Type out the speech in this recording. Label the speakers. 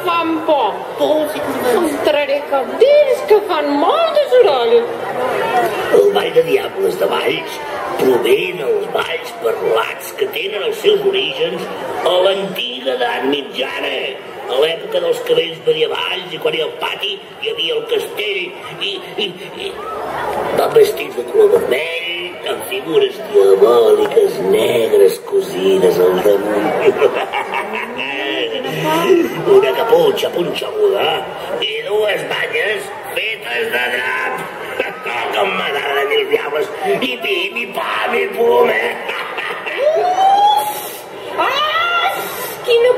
Speaker 1: fan por. Entraré cabdells que fan molt de soroll.
Speaker 2: El ball de diables de Valls prové dels balls parlats que tenen els seus orígens a l'antiga edat mitjana, a l'època dels cadells medievals, i quan hi ha el pati hi havia el castell i van vestits de color vermell amb figures diabòliques negres cosides al damunt. Una caputxa punxeguda i dues banyes fetes de drap. Com m'agraden els diables. I pi, mi pa, mi pum,
Speaker 1: Ah! Quina